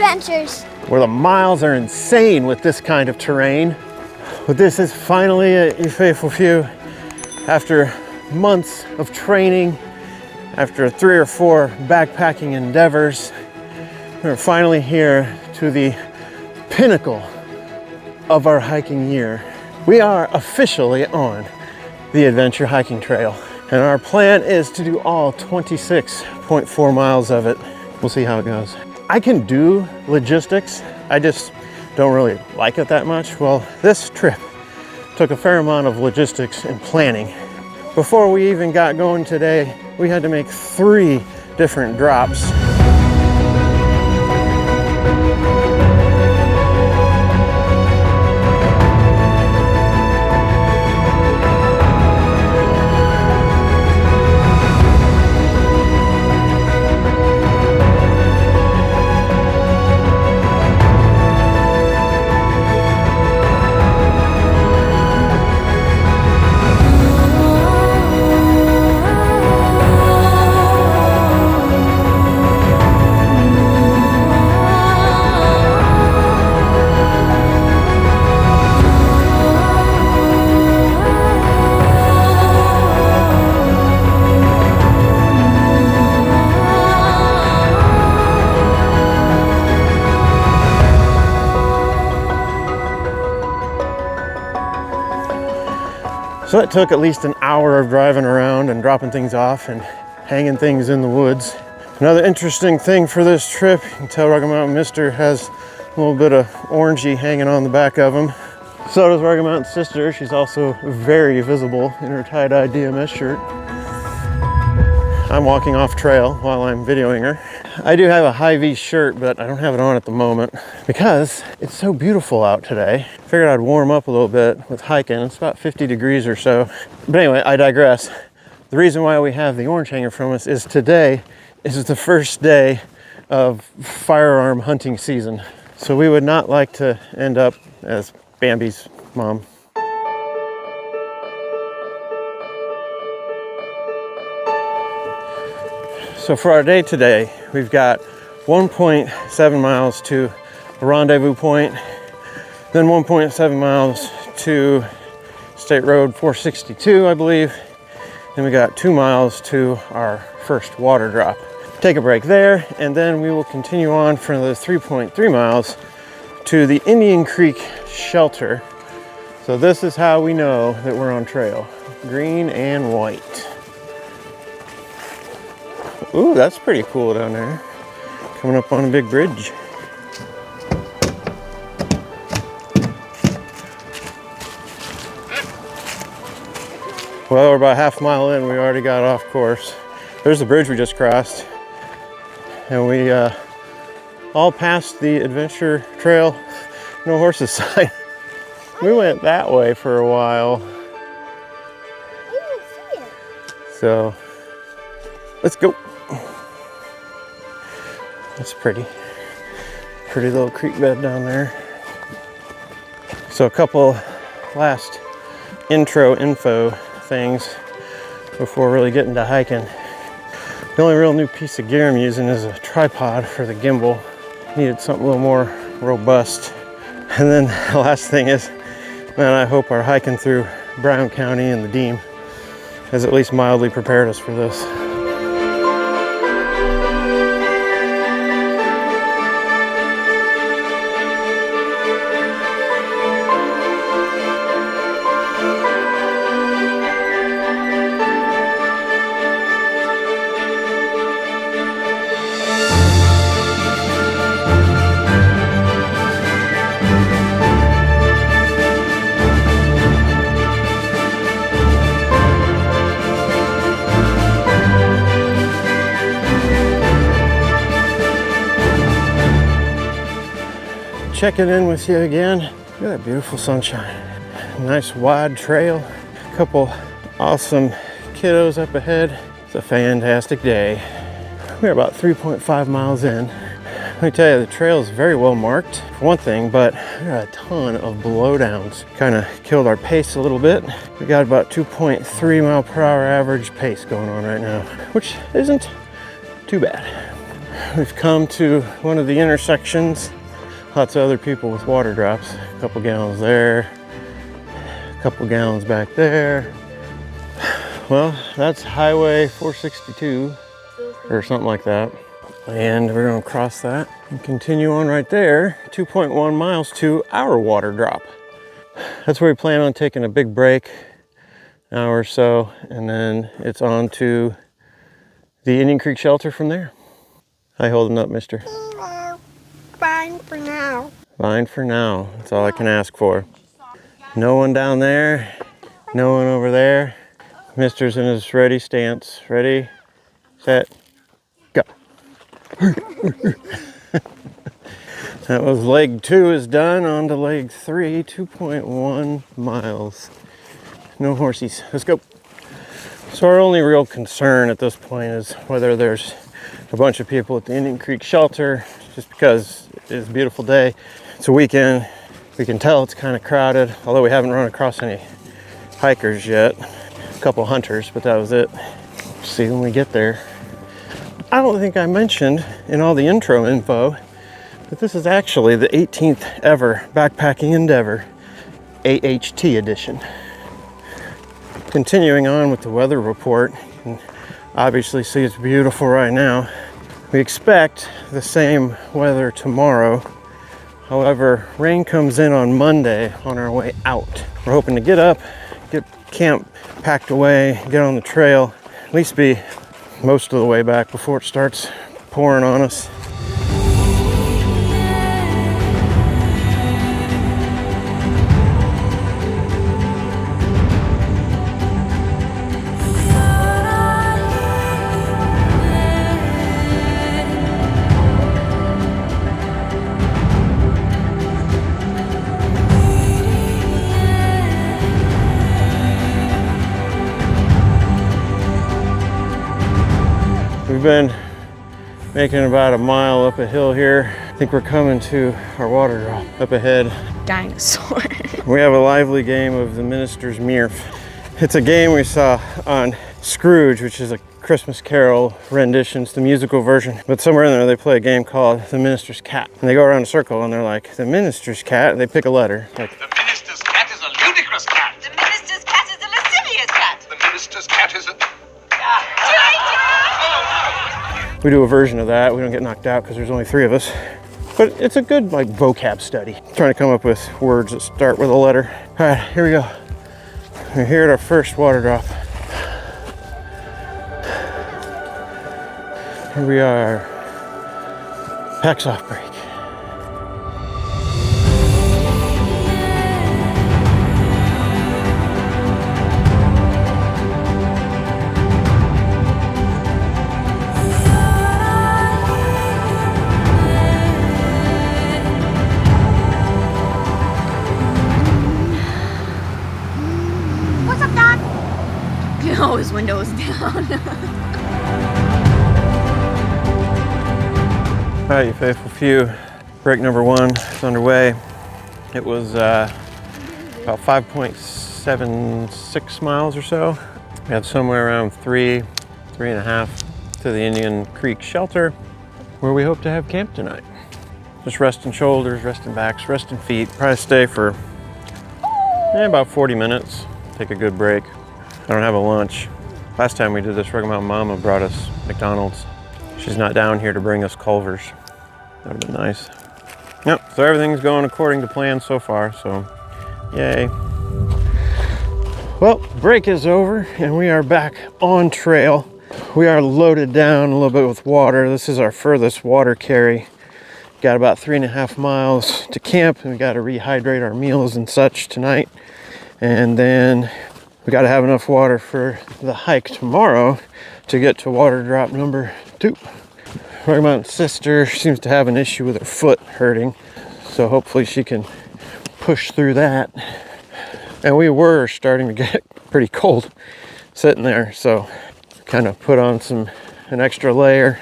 adventures. Where the miles are insane with this kind of terrain. But this is finally it, you faithful few. After months of training, after 3 or 4 backpacking endeavors, we're finally here to the pinnacle of our hiking year. We are officially on the Adventure Hiking Trail, and our plan is to do all 26.4 miles of it. We'll see how it goes. I can do logistics, I just don't really like it that much. Well, this trip took a fair amount of logistics and planning. Before we even got going today, we had to make 3 different drops. So it took at least an hour of driving around and dropping things off and hanging things in the woods. Another interesting thing for this trip, you can tell Rugged Mountain Mister has a little bit of orangey hanging on the back of him. So does Rugged Mountain Sister. She's also very visible in her tie-dye DMS shirt. I'm walking off trail while I'm videoing her. I do have a high-V shirt, but I don't have it on at the moment because it's so beautiful out today. Figured I'd warm up a little bit with hiking. It's about 50 degrees or so. But anyway, I digress. The reason why we have the orange hanger from us is today is the first day of firearm hunting season. So we would not like to end up as Bambi's mom. So for our day today, we've got 1.7 miles to a rendezvous point, then 1.7 miles to State Road 462, I believe. Then we got 2 miles to our first water drop. Take a break there, and then we will continue on for the 3.3 miles to the Indian Creek shelter. So this is how we know that we're on trail. Green and white. Ooh, that's pretty cool down there. Coming up on a big bridge. Well, we're about half a mile in, we already got off course. There's the bridge we just crossed. And we all passed the adventure trail, no horses sign. We went that way for a while. I didn't see it. So, let's go. That's pretty little creek bed down there. So a couple last intro info things before really getting to hiking. The only real new piece of gear I'm using is a tripod for the gimbal. Needed something a little more robust. And then the last thing is, man, I hope our hiking through Brown County and the Deem has at least mildly prepared us for this. Checking in with you again. Look at that beautiful sunshine. Nice wide trail. A couple awesome kiddos up ahead. It's a fantastic day. We're about 3.5 miles in. Let me tell you, the trail is very well marked for one thing, but there are a ton of blowdowns. Kind of killed our pace a little bit. We got about 2.3 mile per hour average pace going on right now, which isn't too bad. We've come to one of the intersections. Lots of other people with water drops. A couple gallons there, a couple gallons back there. Well, that's Highway 462 or something like that. And we're gonna cross that and continue on right there, 2.1 miles to our water drop. That's where we plan on taking a big break, an hour or so, and then it's on to the Indian Creek shelter from there. How you holding up, mister? Fine for now. Fine for now. That's all I can ask for. No one down there, no one over there. Mister's in his ready stance. Ready, set, go. That was leg 2 is done. On to leg 3, 2.1 miles. No horsies. Let's go. So our only real concern at this point is whether there's a bunch of people at the Indian Creek shelter, just because it's a beautiful day. It's a weekend. We can tell it's kind of crowded, although we haven't run across any hikers yet. A couple hunters, but that was it. See when we get there. I don't think I mentioned in all the intro info that this is actually the 18th ever backpacking endeavor, AHT edition. Continuing on with the weather report, you can obviously see it's beautiful right now. We expect the same weather tomorrow. However, rain comes in on Monday on our way out. We're hoping to get up, get camp packed away, get on the trail, at least be most of the way back before it starts pouring on us. We've been making about a mile up a hill here. I think we're coming to our water drop up ahead. Dinosaur. We have a lively game of the Minister's Mirf. It's a game we saw on Scrooge, which is a Christmas Carol rendition. It's the musical version. But somewhere in there they play a game called The Minister's Cat. And they go around a circle and they're like, the Minister's Cat, and they pick a letter. Like, The minister's cat is a ludicrous cat. The minister's cat is a lascivious cat. The minister's cat is a... we do a version of that. We don't get knocked out because there's only 3 of us. But it's a good like vocab study. Trying to come up with words that start with a letter. All right, here we go. We're here at our first water drop. Here we are. Packs off break. What's up, Dad? Oh, his window is down. All right, you faithful few. Break number 1 is underway. It was about 5.76 miles or so. We had somewhere around 3.5 to the Indian Creek shelter, where we hope to have camp tonight. Just resting shoulders, resting backs, resting feet. Probably stay for about 40 minutes. Take a good break. I don't have a lunch. Last time we did this, Rocky Mountain Mama brought us McDonald's. She's not down here to bring us Culver's. That would have been nice. Yep, so everything's going according to plan so far, so yay. Well, break is over and we are back on trail. We are loaded down a little bit with water. This is our furthest water carry. Got about 3.5 miles to camp, and we got to rehydrate our meals and such tonight. And then we got to have enough water for the hike tomorrow to get to water drop number 2. Rocky Mountain's sister seems to have an issue with her foot hurting, so hopefully she can push through that. And we were starting to get pretty cold sitting there, so kind of put on an extra layer.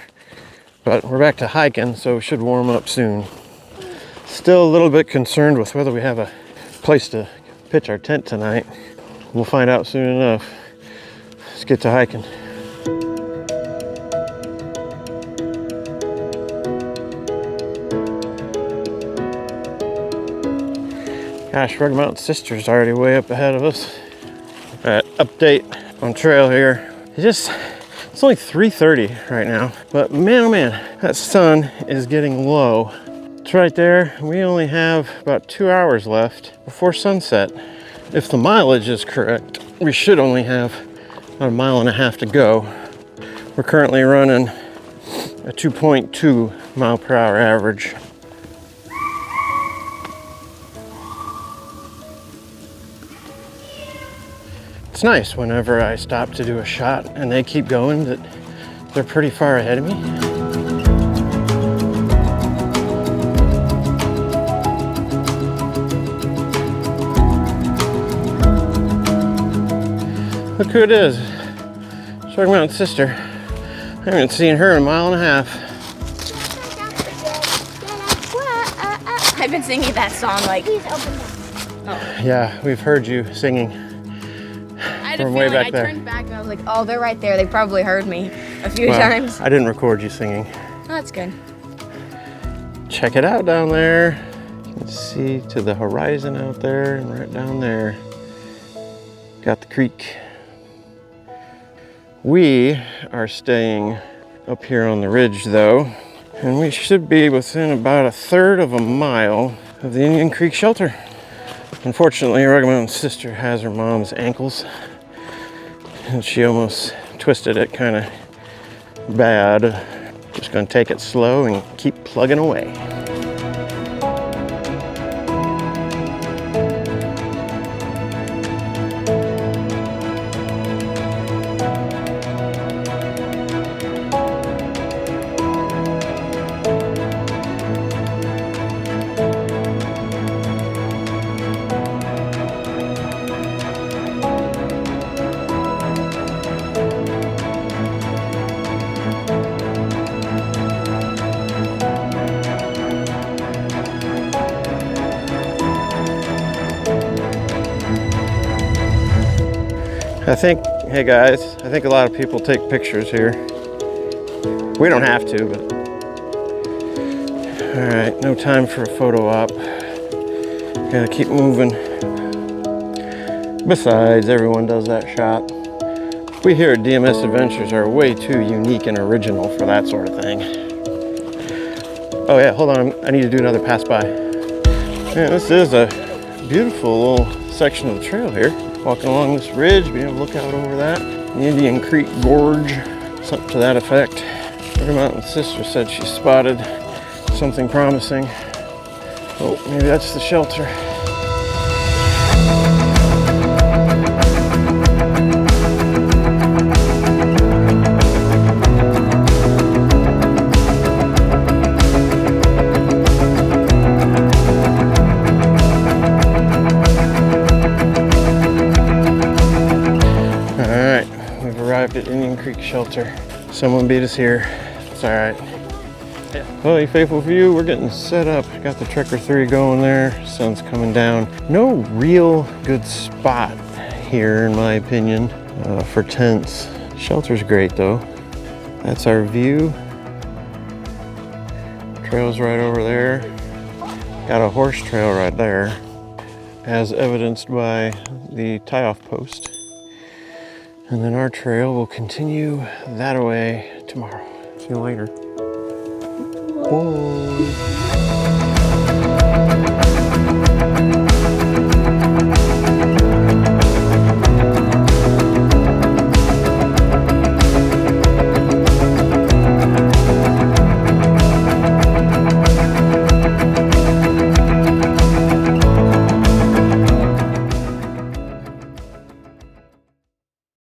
But we're back to hiking, so we should warm up soon. Still a little bit concerned with whether we have a place to pitch our tent tonight. We'll find out soon enough. Let's get to hiking. Gosh, Rocky Mountain Sister's already way up ahead of us. All right, update on trail here. It's only 3:30 right now, but man, oh man, that sun is getting low. It's right there. We only have about 2 hours left before sunset. If the mileage is correct, we should only have about 1.5 miles to go. We're currently running a 2.2 mile per hour average. It's nice whenever I stop to do a shot and they keep going that they're pretty far ahead of me. Look who it is. Rocky Mountain Sister. I haven't seen her in 1.5 miles. I've been singing that song like. Please open them. Yeah, we've heard you singing. I had a From way feeling. back I there. turned back and I was like, oh, they're right there. They probably heard me a few Well, times. I didn't record you singing. Oh, that's good. Check it out down there. You can see to the horizon out there and right down there. Got the creek. We are staying up here on the ridge though, and we should be within about 1/3 of a mile of the Indian Creek shelter. Unfortunately, Rocky Mountain Sister has her mom's ankles, and she almost twisted it kind of bad. Just gonna take it slow and keep plugging away. Hey guys, I think a lot of people take pictures here. We don't have to, but. All right, no time for a photo op. Gotta keep moving. Besides, everyone does that shot. We here at DMS Adventures are way too unique and original for that sort of thing. Oh yeah, hold on, I need to do another pass by. Man, this is a beautiful little section of the trail here. Walking along this ridge, being able to look out over that. The Indian Creek Gorge, something to that effect. Rocky Mountain Sister said she spotted something promising. Oh, maybe that's the shelter. At Indian Creek Shelter. Someone beat us here. It's all right. Well, you faithful few, we're getting set up. Got the Trekker 3 going there. Sun's coming down. No real good spot here, in my opinion, for tents. Shelter's great though. That's our view. Trail's right over there. Got a horse trail right there, as evidenced by the tie-off post. And then our trail will continue that way tomorrow. See you later. Bye.